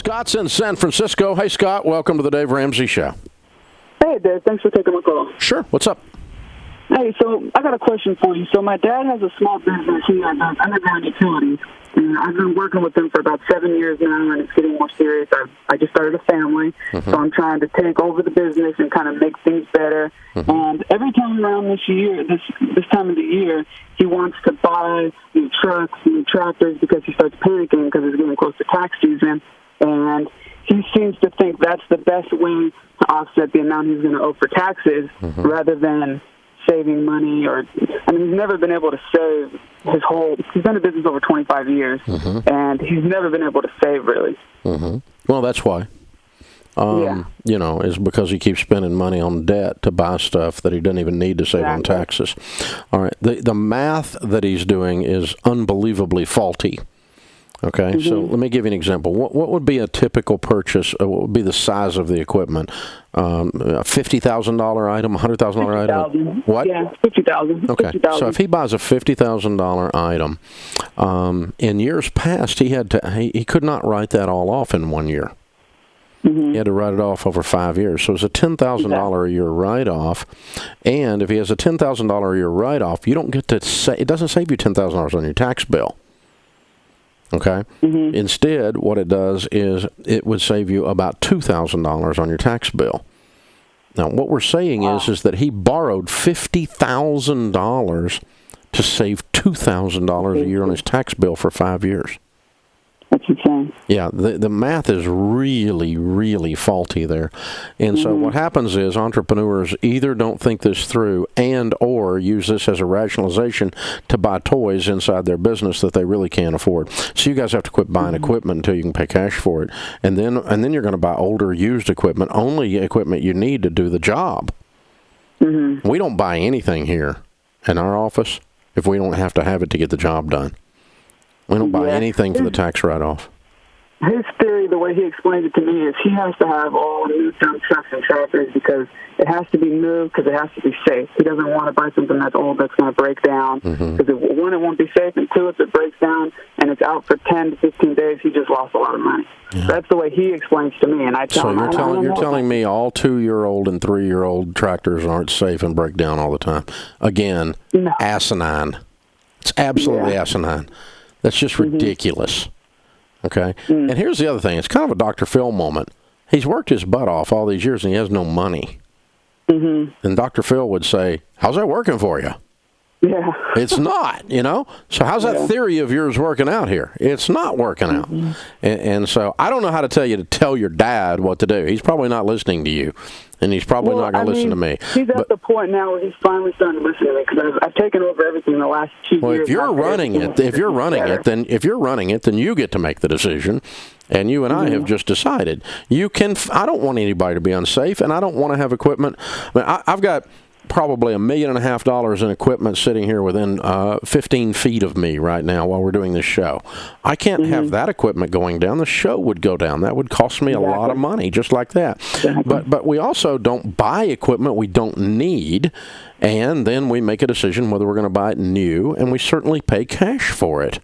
Scott's in San Francisco. Hey, Scott, welcome to the Dave Ramsey Show. Hey, Dave. Thanks for taking my call. Sure. What's up? Hey, so I got a question for you. So my dad has a small business. He does underground utilities. And I've been working with him for about 7 years now, and it's getting more serious. I just started a family, so I'm trying to take over the business and kind of make things better. And every time around this time of the year, he wants to buy new trucks, new tractors, because he starts panicking because it's getting close to tax season. And he seems to think that's the best way to offset the amount he's going to owe for taxes, rather than saving money. He's never been able to save he's been in business over 25 years, and he's never been able to save, really. Well, that's why. Is because he keeps spending money on debt to buy stuff that he doesn't even need to save on taxes. All right. The math that he's doing is unbelievably faulty. Okay, so let me give you an example. What would be a typical purchase? What would be the size of the equipment? A $50,000 item, $100,000 item? What? Yeah, $50,000. Okay, so if he buys a $50,000 item, in years past he could not write that all off in 1 year. He had to write it off over 5 years. So it's a $10,000 a year write-off. And if he has a $10,000 a year write-off, you don't get to it doesn't save you $10,000 on your tax bill. Okay. Instead, what it does is it would save you about $2,000 on your tax bill. Now, what we're saying is that he borrowed $50,000 to save $2,000 a year on his tax bill for 5 years. That's insane. Yeah, the math is really, really faulty there. And so what happens is entrepreneurs either don't think this through or use this as a rationalization to buy toys inside their business that they really can't afford. So you guys have to quit buying equipment until you can pay cash for it. And then you're going to buy older, used equipment, only equipment you need to do the job. We don't buy anything here in our office if we don't have to have it to get the job done. We don't buy anything for the tax write-off. His theory, the way he explained it to me, is he has to have all new dump trucks and tractors because it has to be new, because it has to be safe. He doesn't want to buy something that's old that's going to break down. Because one, it won't be safe, and two, if it breaks down and it's out for 10 to 15 days, he just lost a lot of money. That's the way he explains to me, and I tell him. So you're telling me all 2-year-old and 3-year-old tractors aren't safe and break down all the time? Again, asinine. It's absolutely asinine. That's just ridiculous. Okay? And here's the other thing. It's kind of a Dr. Phil moment. He's worked his butt off all these years, and he has no money. And Dr. Phil would say, how's that working for you? Yeah. It's not, So how's that theory of yours working out here? It's not working out. And so I don't know how to tell your dad what to do. He's probably not listening to you. And he's probably not going to listen to me. He's at the point now where he's finally starting to listen to me because I've taken over everything in the last 2 years. Well, if you're running it, then you get to make the decision. And you and I have just decided. I don't want anybody to be unsafe, and I don't want to have equipment. I mean, I've got probably $1.5 million in equipment sitting here within 15 feet of me right now while we're doing this show. I can't have that equipment going down. The show would go down. That would cost me a lot of money, just like that. But we also don't buy equipment we don't need, and then we make a decision whether we're going to buy it new, and we certainly pay cash for it.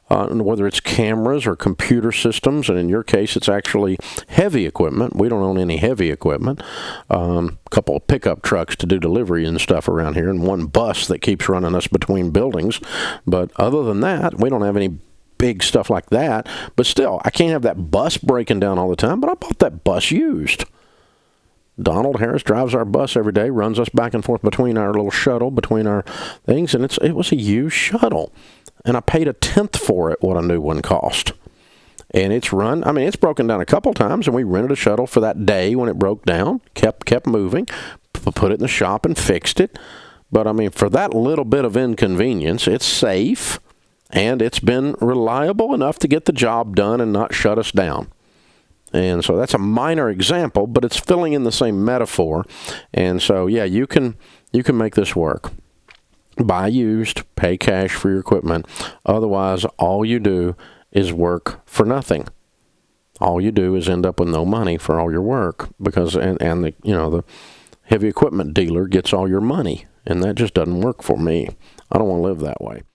Whether it's cameras or computer systems, and in your case, it's actually heavy equipment. We don't own any heavy equipment. A couple of pickup trucks to do delivery and stuff around here, and one bus that keeps running us between buildings. But other than that, we don't have any big stuff like that. But still, I can't have that bus breaking down all the time, but I bought that bus used. Donald Harris drives our bus every day, runs us back and forth between our little shuttle, between our things, and it was a used shuttle. And I paid 1/10 for it what a new one cost. And it's broken down a couple times, and we rented a shuttle for that day when it broke down, kept moving, put it in the shop and fixed it. But, for that little bit of inconvenience, it's safe, and it's been reliable enough to get the job done and not shut us down. And so that's a minor example, but it's filling in the same metaphor. And so, you can make this work. Buy used, pay cash for your equipment. Otherwise, all you do is work for nothing. All you do is end up with no money for all your work because the heavy equipment dealer gets all your money, and that just doesn't work for me. I don't want to live that way.